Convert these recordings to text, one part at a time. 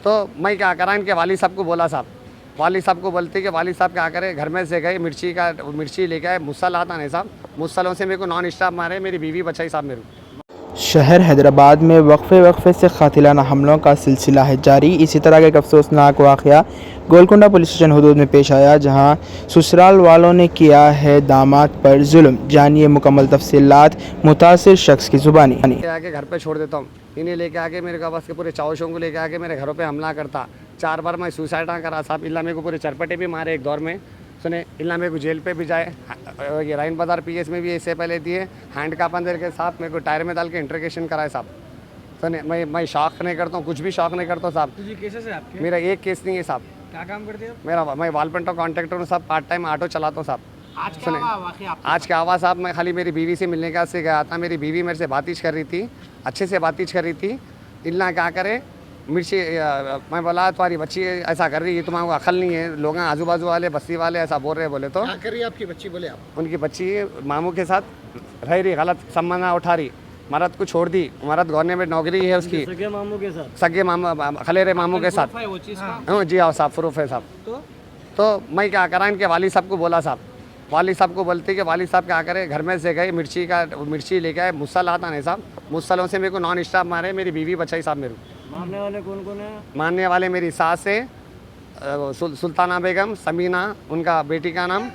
तो मैं क्या करा, इनके वाली साहब को बोला साहब, वाली साहब को बोलते कि वाली साहब क्या करे, घर में से गए मिर्ची लेके आए, मुसल आता नहीं साहब, मुसलों से मेरे को नॉन स्टॉप मारे, मेरी बीवी बचाई साहब मेरे को। शहर हैदराबाद में वक्फे से कातिलाना हमलों का सिलसिला है जारी। इसी तरह का एक अफसोसनाक वाक़या गोलकुंडा पुलिस स्टेशन हदूद में पेश आया, जहां ससुराल वालों ने किया है दामाद पर जुल्म। जानिए मुकम्मल तफसीलात मुतासिर शख्स की ज़ुबानी। आके घर पे छोड़ देता हूँ, इन्हें लेके आके मेरे को बस के पूरे चावशों को लेके आके मेरे घरों पे हमला करता। 4 बार मैं सुसाइड करा साहब, इल्ला मेरे को पूरे चरपटे भी मारे एक दौर में, सुने, इल्ला मेरे को जेल पे भी जाए, ये राइन बाज़ार पीएस में भी इससे पहले दिए, हैंड काप अंदर के साथ मेरे को टायर में डाल के इंट्रोगेशन कराए साहब। सुने, मैं शौक नहीं करता हूँ, कुछ भी शौक नहीं करता हूँ साहब। जी केसेस है आपके? मेरा एक केस नहीं है साहब। क्या काम करते हो? मैं वालपेंटो कॉन्ट्रैक्टर हूँ साहब, पार्ट टाइम ऑटो चलाता हूँ साहब। आज क्या हुआ वाकया आपके आज क्या हुआ साहब, मैं खाली मेरी बीवी से मिलने का से गया था, मेरी बीवी मेरे से बातचीत कर रही थी, अच्छे से बातचीत कर रही थी। इल्ला क्या करे, मिर्ची मैं बोला तुम्हारी बच्ची ऐसा कर रही है, तुम्हारे को अकल नहीं है, लोग आजू बाजू वाले बस्ती वाले ऐसा बोल रहे, बोले तो क्या कर रही है आपकी बच्ची? बोले आप। उनकी बच्ची मामू के साथ रह रही, गलत संबंध उठा रही, मर्द को छोड़ दी, मर्द गवर्नमेंट नौकरी है उसकी, सगे मामू के साथ? सगे मामा खलेरे मामू के साथ। वो चीज़ का? हाँ जी हाँ साहब, प्रूफ है साहब। तो मैं क्या करा, इनके वाली साहब को बोला साहब, वाली साहब को बोलते कि वाली साहब क्या करे, घर में से गए मिर्ची लेके आए, मुसल आता नहीं साहब, मुसलों से मेरे को नॉन स्टॉप मारे, मेरी बीवी बचाई साहब मेरे को। मारने वाले कौन कौन है? मारने वाले मेरी सास है, सुल्ताना बेगम, समीना उनका बेटी का नाम,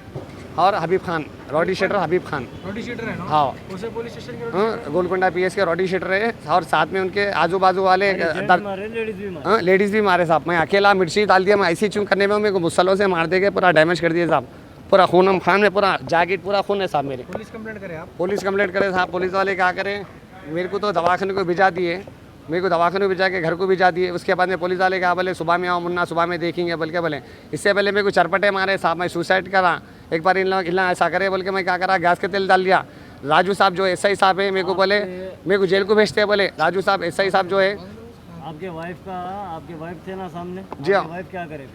और हबीब खान, रॉडी शीटर हबीब खान। रोटी शीटर है ना? हाँ, उसे पुलिस स्टेशन के गोलकुंडा पीएस के रॉडी शीटर है, और साथ में उनके आजू बाजू वाले लेडीज़ भी मारे साहब। मैं अकेला मिर्ची डाल दिया, मैं ऐसी चूं करने में मेरे को मुसलों से मार देके पूरा डैमेज कर दिया साहब, पूरा खून खान में पूरा जैकेट पूरा खून है साहब मेरे। पुलिस कंप्लेंट करे आप? पुलिस कंप्लेंट करे साहब, पुलिस वाले क्या करें, मेरे को तो दवाखाने को भिजा दिए, मेरे को दवाखाने को भिजा के घर को भिजा दिए। उसके बाद में पुलिस वाले कहा बोले सुबह में आओ मुन्ना, सुबह में देखेंगे बोल के बोले। इससे पहले मेरे को चरपटे मारे साहब, मैं सुसाइड करा एक बार, इन लोग ऐसा करे बोल के मैं क्या करा, गैस के तेल डाल दिया। राजू साहब जो एसआई साहब है, मेरे को बोले मेरे को जेल को भेजते हैं, बोले राजू साहब एसआई साहब जो है। आपके वाइफ थे ना सामने? जी हाँ। वाइफ क्या करे?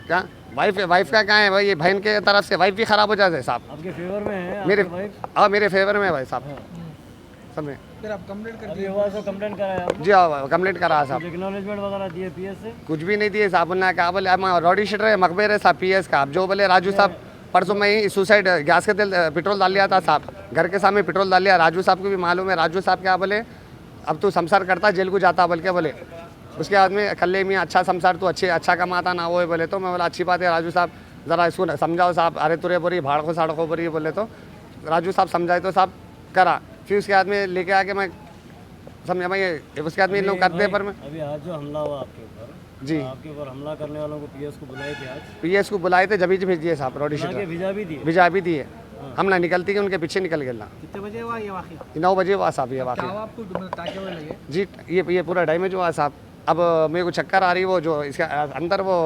क्या वाइफ का क्या है भाई, ये बहन के तरफ से वाइफ भी खराब हो जाते साहब। आपके फेवर में है मेरे वाइफ? हाँ मेरे फेवर में भाई साहब सब में। फिर आप कंप्लेंट कर दिए? हुआ तो कंप्लेंट कराया? जी हाँ कंप्लेंट करा साहब। एक्नॉलेजमेंट वगैरह दिए पीएस से? कुछ भी नहीं दिए साहब। उन्होंने कहा बोले रॉडी शीटर है, मकबेर है साहब पीएस का। अब जो बोले राजू साहब, परसों मैं ही सुसाइड गैस के तेल पेट्रोल डाल लिया था साहब, घर के सामने पेट्रोल डाल लिया। राजू साहब को भी मालूम है, राजू साहब क्या बोले, अब तू संसार करता जेल को जाता बोल के बोले। उसके बाद में कल्ले में अच्छा संसार तू अच्छा कमाता ना वो है बोले। तो मैं बोला अच्छी बात है राजू साहब, ज़रा इसको समझाओ साहब, अरे तुरे बोरी भाड़को साड़को बोरी बोले। तो राजू साहब समझाए तो साहब करा। फिर उसके बाद में लेके आके मैं समझा मैं, उसके बाद में इन लोग करते पर मैं अभी आज जो हमला हुआ आपके ऊपर, जी आपके ऊपर हमला करने वालों को पीएस को बुलाए थे आज? पीएस को बुलाए थे, जभी भेज दिए साहब रॉडी शीटर, भिजा भी दिए? भिजा भी दिए। हम ना निकलती कि उनके पीछे निकल गया। कितने बजे हुआ ये वाक़या? 9 बजे हुआ साहब ये वाक़या। आपको ताके हुए लगे? जी ये पूरा डैमेज हुआ साहब। अब मेरे को चक्कर आ रही, वो जो इसके अंदर वो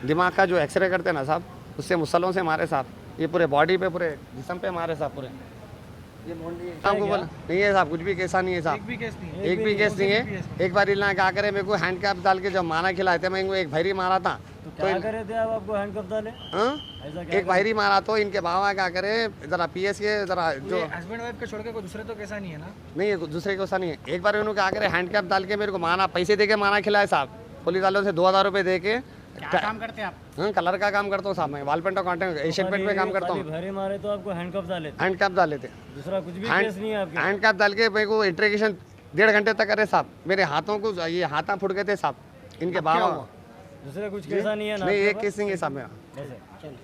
दिमाग का जो एक्सरे करते हैं ना साहब, उससे मुसलों से मारे साहब, ये पूरे बॉडी पे पूरे जिस्म पे मारे साहब पूरे। ये आपको बोला नहीं है साहब, कुछ भी कैसा नहीं है साहब, एक भी केस नहीं है? एक भी केस नहीं है। एक बार इल्ला क्या करे, मेरे को हैंड कैप डाल के जब मारा खिलाए थे, मैं इनको एक भैरी मारा था। तो क्या करे थे आप, आपको हैंडकफ डाले? एक भैरी मारा तो इनके बाबा क्या करे, जरा पीएस के जरा जो हस्बैंड वाइफ के छोड़ के कोई दूसरे तो कैसा नहीं है ना? नहीं है, दूसरे को ऐसा नहीं है। एक बार उन्होंने क्या करे, हैंड कैप डाल के मेरे को मारा, पैसे दे के मारा खिलाए साहब, पुलिस वालों से 2000 रुपये दे के। क्या काम करते हैं आप? हाँ कलर का काम करता हूँ साहब, मैं वालपेंटो कॉन्ट्रैक्ट एशियन पेंट में काम करता हूँ। भरे मारे तो आपको हैंडकफ डाले? हैंड कैप डाले थे, दूसरा कुछ भी केस नहीं है आपके? हैंड कैप डाल के मेरे को इंट्रोगेशन 1.5 घंटे तक करे साहब। मेरे हाथों को ये हाथा फुट गए थे साहब इनके बाबा। दूसरा कुछ कैसा नहीं है ना? नहीं एक केस नहीं है साहब मेरा। चलिए।